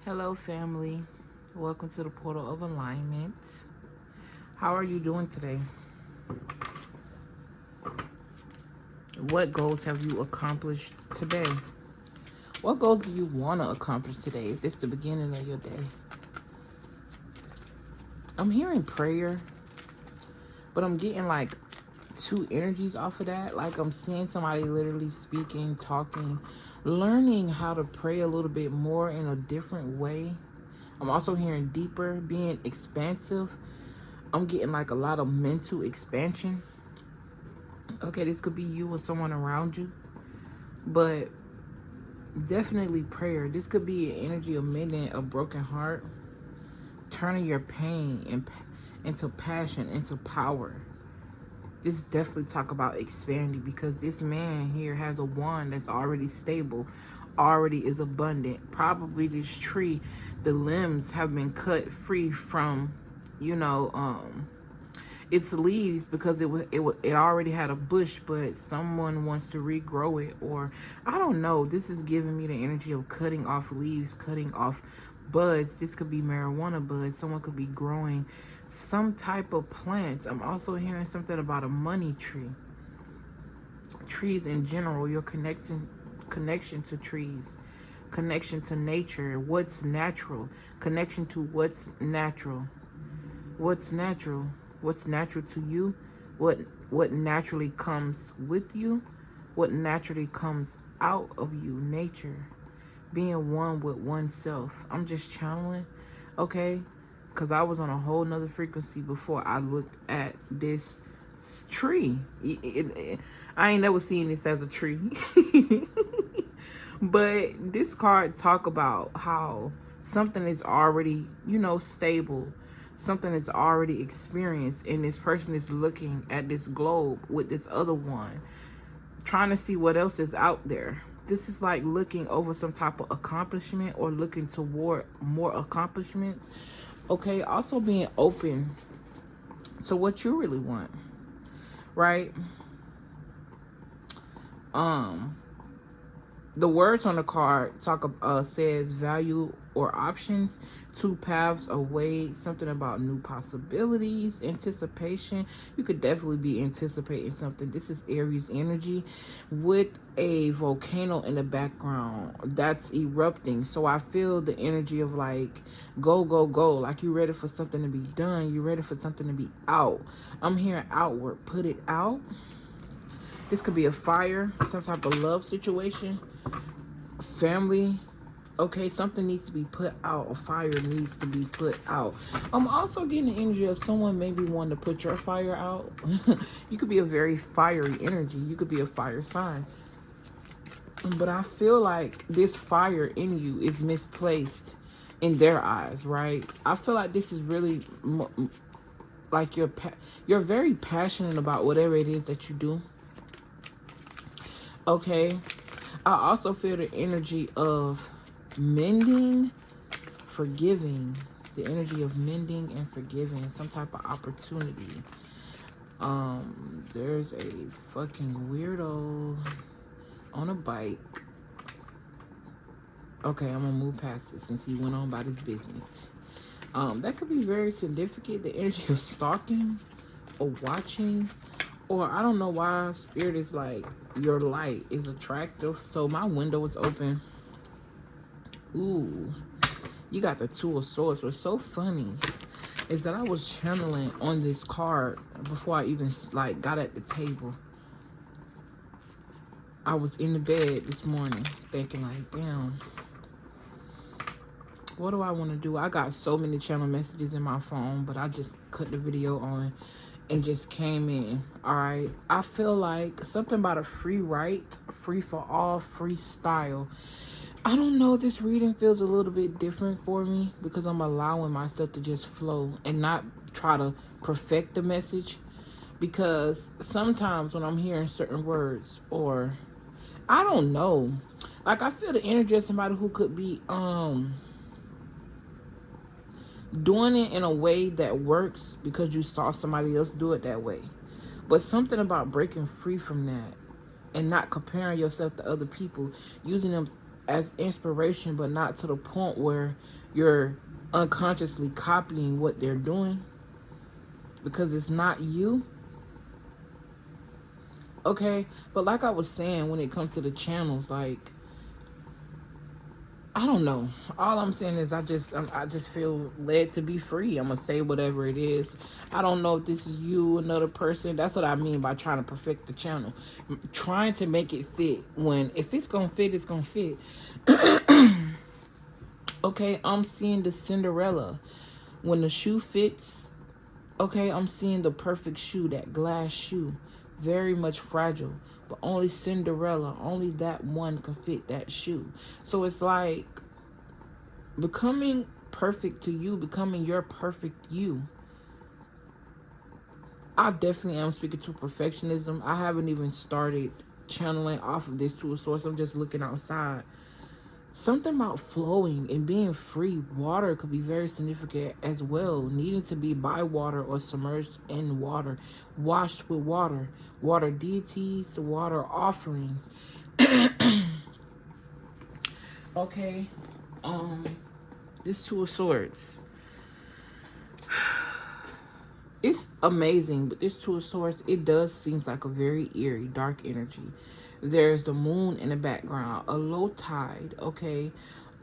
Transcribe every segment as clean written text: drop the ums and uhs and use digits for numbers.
Hello, family. Welcome to the portal of alignment. How are you doing today? What goals have you accomplished today? What goals do you want to accomplish today if it's the beginning of your day? I'm hearing prayer, but I'm getting like two energies off of that. Like I'm seeing somebody literally speaking, talking, learning how to pray a little bit more in a different way. I'm also hearing deeper, being expansive. I'm getting like a lot of mental expansion. Okay, this could be you or someone around you, but definitely prayer. This could be an energy of mending a broken heart, turning your pain into passion, into power. This definitely talk about expanding, because this man here has a wand that's already stable, already is abundant. Probably this tree, the limbs have been cut free from, you know, its leaves, because it already had a bush, but someone wants to regrow it, or I don't know. This is giving me the energy of cutting off leaves, cutting off buds. This could be marijuana buds. Someone could be growing some type of plant. I'm also hearing something about a money tree. Trees in general, your connection to trees, connection to nature, what's natural, connection to what's natural. What's natural? What's natural to you? What naturally comes with you? What naturally comes out of you? Nature. Being one with oneself. I'm just channeling, okay? Because I was on a whole nother frequency before I looked at this tree. I ain't never seen this as a tree. But this card talk about how something is already, stable. Something is already experienced, and this person is looking at this globe with this other one, trying to see what else is out there. This is like looking over some type of accomplishment, or looking toward more accomplishments. Okay, also being open to what you really want, right? The words on the card says value or options, two paths away, something about new possibilities, anticipation. You could definitely be anticipating something. This is Aries energy with a volcano in the background that's erupting. So I feel the energy of like go, go, go. Like you're ready for something to be done. You're ready for something to be out. I'm hearing outward. Put it out. This could be a fire, some type of love situation, family. Okay, something needs to be put out. A fire needs to be put out. I'm also getting the energy of someone maybe wanting to put your fire out. You could be a very fiery energy. You could be a fire sign. But I feel like this fire in you is misplaced in their eyes, right? I feel like this is really like you're very passionate about whatever it is that you do. Okay, I also feel the energy of mending, forgiving. The energy of mending and forgiving. Some type of opportunity. There's a fucking weirdo on a bike. Okay, I'm gonna move past it since he went on about his business. That could be very significant. The energy of stalking or watching. Or I don't know why spirit is like your light is attractive. So my window is open. Ooh, you got the Two of Swords. What's so funny is that I was channeling on this card before I even like got at the table. I was in the bed this morning thinking like, damn, what do I want to do? I got so many channel messages in my phone, but I just cut the video on and just came in. All right, I feel like something about a free write, free for all, freestyle. I don't know, this reading feels a little bit different for me because I'm allowing myself to just flow and not try to perfect the message. Because sometimes when I'm hearing certain words, or I don't know, like I feel the energy of somebody who could be doing it in a way that works because you saw somebody else do it that way. But something about breaking free from that and not comparing yourself to other people, using them as inspiration, but not to the point where you're unconsciously copying what they're doing because it's not you. Okay, but like I was saying, when it comes to the channels, like, I don't know. All I'm saying is I just feel led to be free. I'm gonna say whatever it is. I don't know if this is you, another person. That's what I mean by trying to perfect the channel. Trying to make it fit. When if it's gonna fit, it's gonna fit. Okay, I'm seeing the Cinderella. When the shoe fits, okay, I'm seeing the perfect shoe, that glass shoe. Very much fragile. But only Cinderella, only that one can fit that shoe. So it's like becoming perfect to you, becoming your perfect you. I definitely am speaking to perfectionism. I haven't even started channeling off of this to a source. I'm just looking outside. Something about flowing and being free. Water could be very significant as well. Needing to be by water or submerged in water. Washed with water. Water deities, water offerings. Okay. This Two of Swords. It's amazing, but this Two of Swords, it does seems like a very eerie, dark energy. There's the moon in the background, a low tide, okay?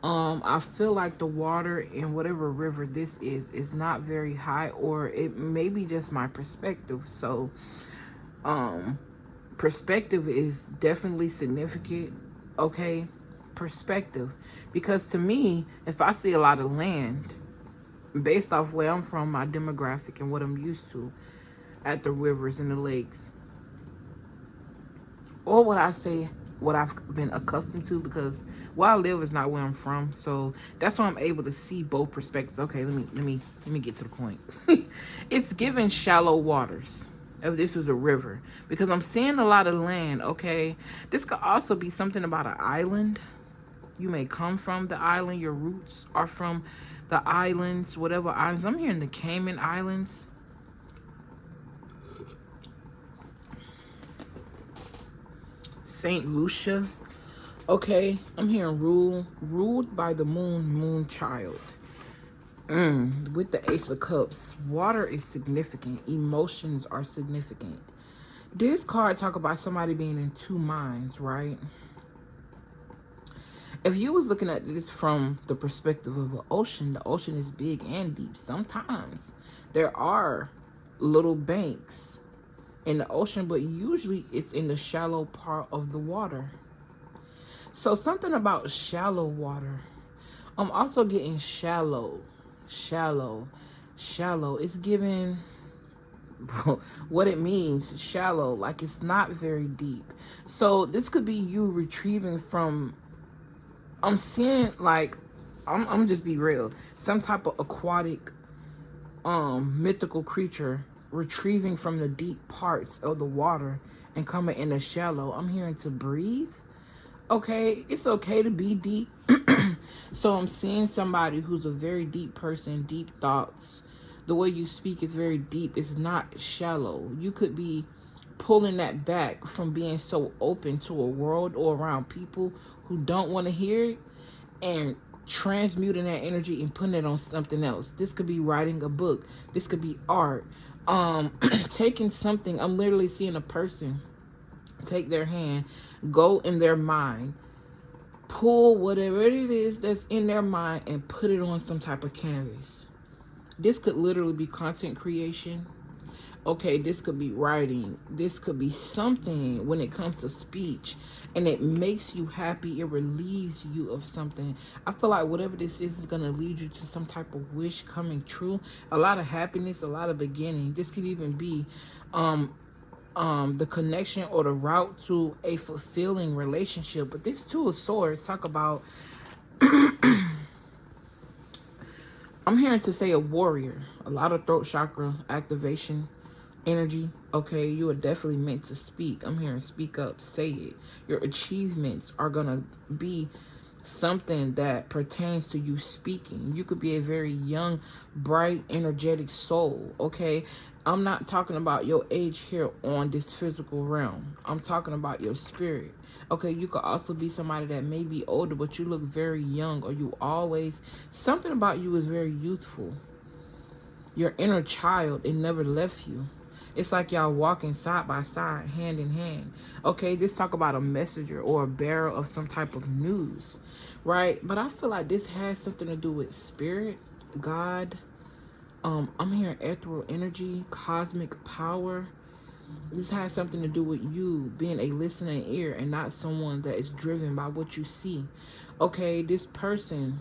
I feel like the water in whatever river this is not very high, or it may be just my perspective. So, perspective is definitely significant, okay? Perspective. Because to me, if I see a lot of land, based off where I'm from, my demographic, and what I'm used to at the rivers and the lakes, or what I say, what I've been accustomed to, because where I live is not where I'm from, so that's why I'm able to see both perspectives. Okay, let me get to the point. It's given shallow waters. If this was a river, because I'm seeing a lot of land. Okay, this could also be something about an island. You may come from the island. Your roots are from the islands, whatever islands. I'm hearing the Cayman Islands. St. Lucia. Okay, I'm hearing ruled by the moon child. With the Ace of Cups, water is significant. Emotions are significant. This card talk about somebody being in two minds, right? If you was looking at this from the perspective of the ocean is big and deep. Sometimes there are little banks in the ocean, but usually it's in the shallow part of the water. So something about shallow water. I'm also getting shallow. It's giving what it means, shallow, like it's not very deep. So this could be you retrieving from, I'm seeing like, I'm just be real, some type of aquatic mythical creature retrieving from the deep parts of the water and coming in the shallow. I'm hearing to breathe. Okay, it's okay to be deep. So I'm seeing somebody who's a very deep person, deep thoughts. The way you speak is very deep. It's not shallow. You could be pulling that back from being so open to a world or around people who don't want to hear it, and transmuting that energy and putting it on something else. This could be writing a book. This could be art. Taking something. I'm literally seeing a person take their hand, go in their mind, pull whatever it is that's in their mind and put it on some type of canvas. This could literally be content creation. Okay, this could be writing. This could be something when it comes to speech, and it makes you happy. It relieves you of something. I feel like whatever this is going to lead you to some type of wish coming true. A lot of happiness, a lot of beginning. This could even be the connection or the route to a fulfilling relationship. But this Two of Swords talk about I'm hearing to say a warrior, a lot of throat chakra activation energy. Okay, you are definitely meant to speak. I'm hearing speak up, say it. Your achievements are gonna be something that pertains to you speaking. You could be a very young, bright, energetic soul, okay? I'm not talking about your age here on this physical realm. I'm talking about your spirit. Okay, you could also be somebody that may be older, but you look very young, or you always, something about you is very youthful. Your inner child, it never left you. It's like y'all walking side by side, hand in hand. Okay, this talk about a messenger or a bearer of some type of news, right? But I feel like this has something to do with spirit, God. I'm hearing ethereal energy, cosmic power. This has something to do with you being a listening ear and not someone that is driven by what you see. Okay, this person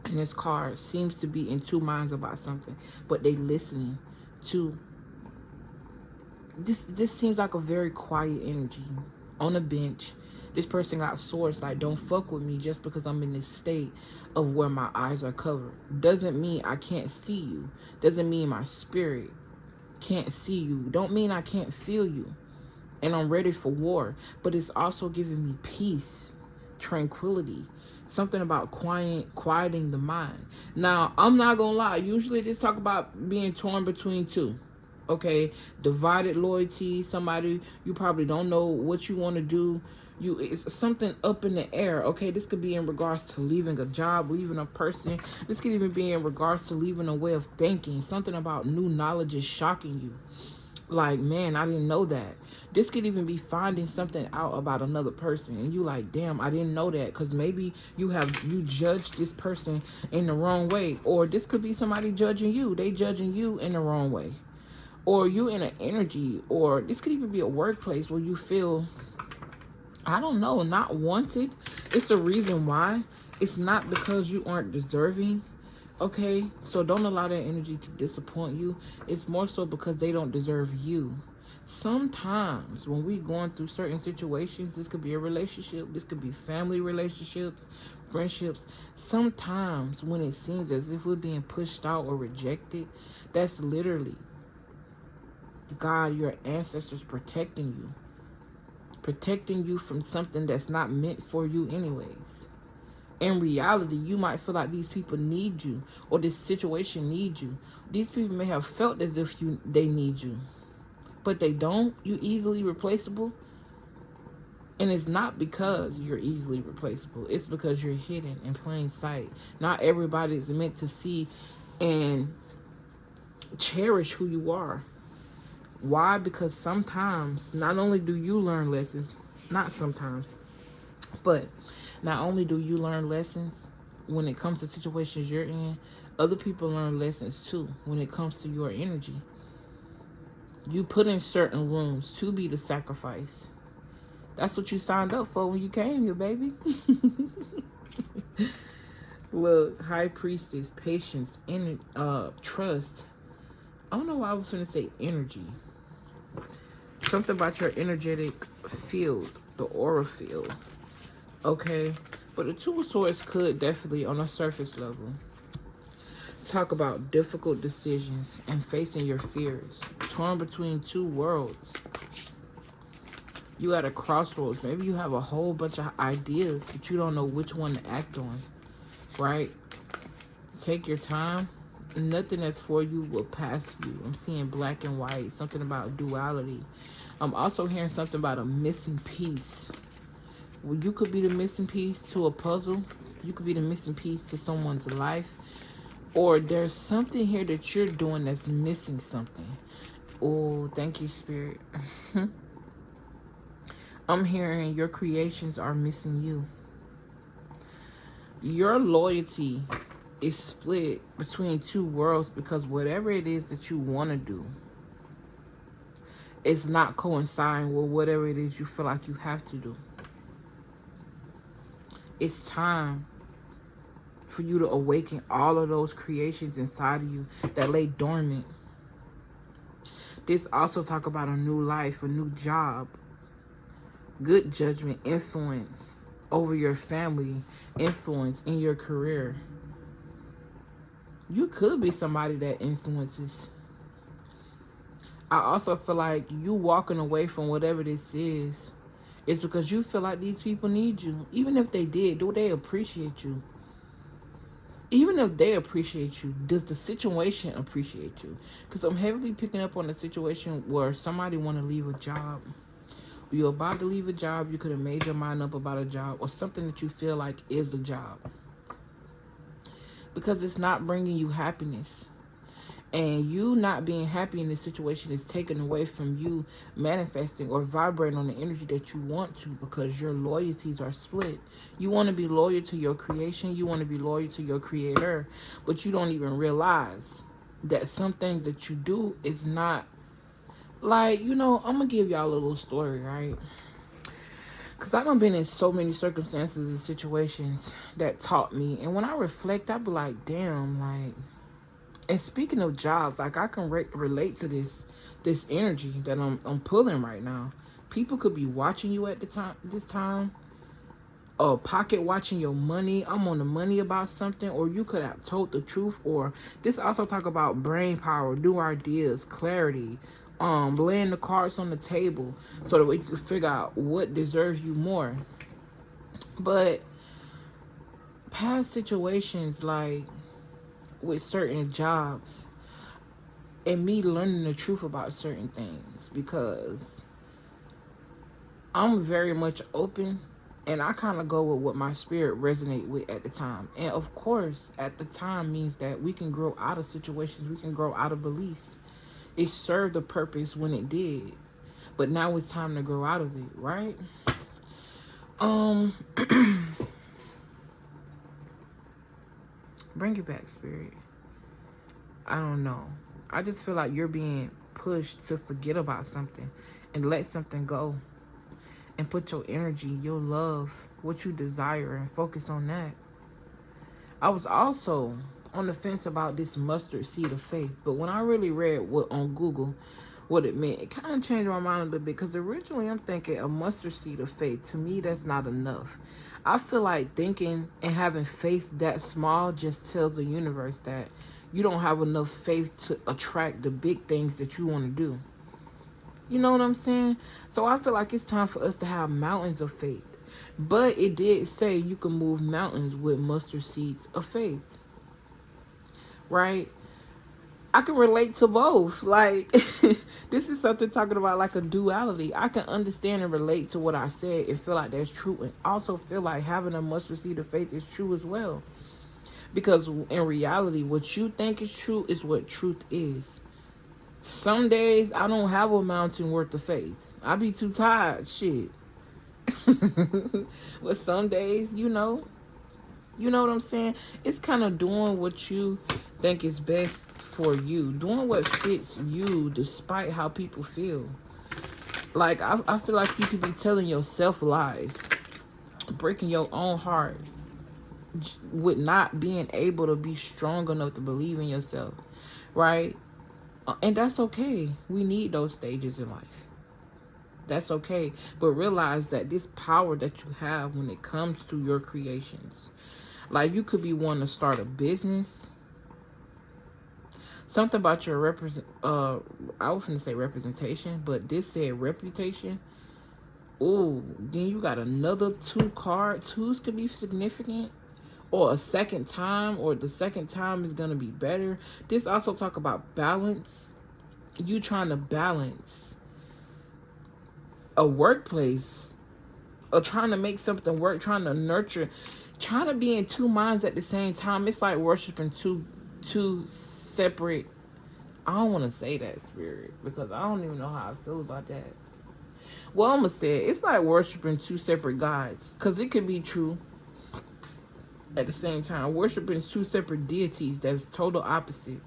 in this card seems to be in two minds about something, but they listening to this seems like a very quiet energy on a bench. This person got swords like, don't fuck with me just because I'm in this state of where my eyes are covered. Doesn't mean I can't see you. Doesn't mean my spirit can't see you. Don't mean I can't feel you. And I'm ready for war. But it's also giving me peace, tranquility. Something about quieting the mind. Now, I'm not gonna lie. Usually this talk about being torn between two. Okay, divided loyalty. Somebody you probably don't know what you want to do. It's something up in the air. Okay, this could be in regards to leaving a job, leaving a person. This could even be in regards to leaving a way of thinking. Something about new knowledge is shocking you. Like, man, I didn't know that. This could even be finding something out about another person, and you like, damn, I didn't know that. Because maybe you judged this person in the wrong way, or this could be somebody judging you. They judging you in the wrong way, or you in an energy, or this could even be a workplace where you feel, I don't know, not wanted. It's a reason why. It's not because you aren't deserving. Okay, so don't allow that energy to disappoint you. It's more so because they don't deserve you. Sometimes when we going through certain situations, this could be a relationship, this could be family relationships, friendships. Sometimes when it seems as if we're being pushed out or rejected, that's literally God, your ancestors protecting you from something that's not meant for you anyways. In reality, you might feel like these people need you, or this situation needs you. These people may have felt as if they need you, but they don't. You easily replaceable. And it's not because you're easily replaceable. It's because you're hidden in plain sight. Not everybody is meant to see and cherish who you are. Why? Because sometimes, not only do you learn lessons, not sometimes, but not only do you learn lessons when it comes to situations you're in, other people learn lessons too when it comes to your energy. You put in certain rooms to be the sacrifice. That's what you signed up for when you came here, baby. Look, High Priestess, patience, trust. I don't know why I was going to say energy. Something about your energetic field, the aura field. Okay, but the Two of Swords could definitely, on a surface level, talk about difficult decisions and facing your fears. Torn between two worlds. You at a crossroads. Maybe you have a whole bunch of ideas, but you don't know which one to act on. Right? Take your time. Nothing that's for you will pass you. I'm seeing black and white. Something about duality. I'm also hearing something about a missing piece. Well, you could be the missing piece to a puzzle. You could be the missing piece to someone's life. Or there's something here that you're doing that's missing something. Oh, thank you, Spirit. I'm hearing your creations are missing you. Your loyalty is split between two worlds because whatever it is that you want to do, it's not coinciding with whatever it is you feel like you have to do. It's time for you to awaken all of those creations inside of you that lay dormant. This also talk about a new life, a new job, good judgment, influence over your family, influence in your career. You could be somebody that influences. I also feel like you walking away from whatever this is It's because you feel like these people need you. Even if they did, do they appreciate you? Even if they appreciate you, does the situation appreciate you? Because I'm heavily picking up on the situation where somebody want to leave a job. You're about to leave a job. You could have made your mind up about a job or something that you feel like is the job. Because it's not bringing you happiness. And you not being happy in this situation is taken away from you manifesting or vibrating on the energy that you want to, because your loyalties are split. You want to be loyal to your creation. You want to be loyal to your creator. But you don't even realize that some things that you do is not like, I'm going to give y'all a little story, right? Because I done been in so many circumstances and situations that taught me. And when I reflect, I be like, damn, like, and speaking of jobs, like I can relate to this energy that I'm pulling right now. People could be watching you at this time, or pocket watching your money. I'm on the money about something, or you could have told the truth. Or this also talk about brain power, new ideas, clarity, laying the cards on the table so that we can figure out what deserves you more. But past situations, like with certain jobs, and me learning the truth about certain things, because I'm very much open and I kind of go with what my spirit resonate with at the time. And of course, at the time means that we can grow out of situations, we can grow out of beliefs. It served a purpose when it did, but now it's time to grow out of it, right? Bring it back, spirit. I don't know. I just feel like you're being pushed to forget about something and let something go, and put your energy, your love, what you desire, and focus on that. I was also on the fence about this mustard seed of faith, but when I really read what on Google what it meant, it kind of changed my mind a little bit, because originally I'm thinking a mustard seed of faith, to me that's not enough. I feel like thinking and having faith that small just tells the universe that you don't have enough faith to attract the big things that you want to do. You know what I'm saying? So I feel like it's time for us to have mountains of faith. But it did say you can move mountains with mustard seeds of faith. Right? I can relate to both. Like, this is something talking about like a duality. I can understand and relate to what I said and feel like that's true, and also feel like having a mustard seed of faith is true as well. Because in reality, what you think is true is what truth is. Some days I don't have a mountain worth of faith. I be too tired, shit. But some days, you know what I'm saying? It's kind of doing what you think is best for you. Doing what fits you despite how people feel. Like, I feel like you could be telling yourself lies. Breaking your own heart. With not being able to be strong enough to believe in yourself. Right? And that's okay. We need those stages in life. That's okay. But realize that this power that you have when it comes to your creations. Like, you could be wanting to start a business. Something about your I was going to say representation, but this said reputation. Oh, then you got another 2 card. 2s could be significant. Or a second time, or the second time is going to be better. This also talk about balance. You trying to balance a workplace, or trying to make something work, trying to nurture, trying to be in 2 minds at the same time. It's like worshiping two separate, I don't want to say that, spirit, because I don't even know how I feel about that. Well, I'm gonna say it. It's like worshiping 2 separate gods, because it could be true at the same time. Worshiping 2 separate deities that's total opposite.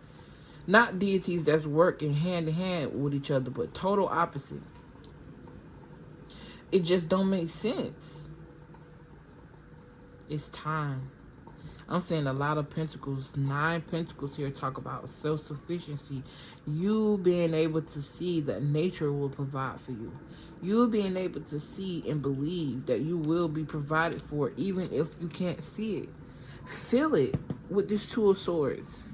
Not deities that's working hand in hand with each other, but total opposite. It just don't make sense. It's time. I'm saying a lot of pentacles, 9 pentacles here, talk about self-sufficiency. You being able to see that nature will provide for you. You being able to see and believe that you will be provided for even if you can't see it. Feel it with this 2 of Swords.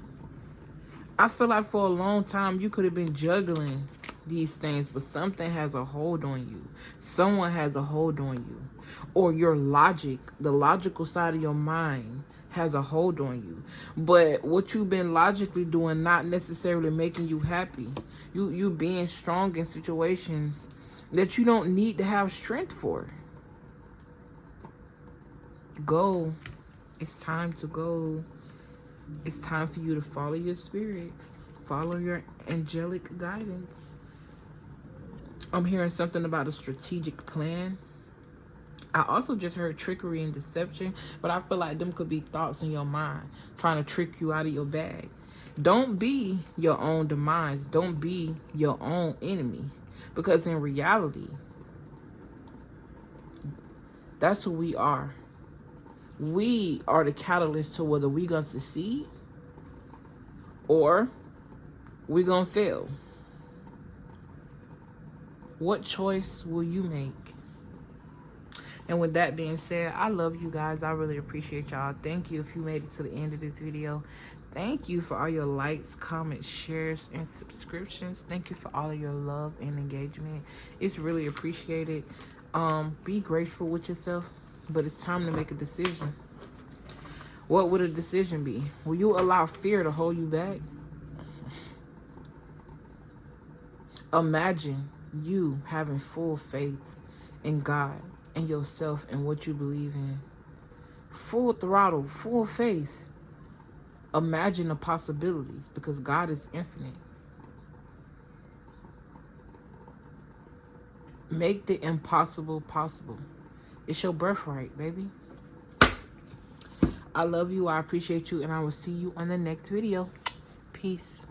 I feel like for a long time you could have been juggling these things, but something has a hold on you. Someone has a hold on you. Or your logic, the logical side of your mind has a hold on you. But what you've been logically doing not necessarily making you happy. You being strong in situations that you don't need to have strength for. Go. It's time to go. It's time for you to follow your spirit. Follow your angelic guidance. I'm hearing something about a strategic plan. I also just heard trickery and deception, but I feel like them could be thoughts in your mind trying to trick you out of your bag. Don't be your own demise. Don't be your own enemy. Because in reality, that's who we are. We are the catalyst to whether we're going to succeed or we're going to fail. What choice will you make? And with that being said, I love you guys. I really appreciate y'all. Thank you if you made it to the end of this video. Thank you for all your likes, comments, shares, and subscriptions. Thank you for all of your love and engagement. It's really appreciated. Be graceful with yourself, but it's time to make a decision. What would a decision be? Will you allow fear to hold you back? Imagine you having full faith in God and yourself and what you believe in. Full throttle, full faith. Imagine the possibilities, because God is infinite. Make the impossible possible. It's your birthright, baby. I love you. I appreciate you. And I will see you on the next video. Peace.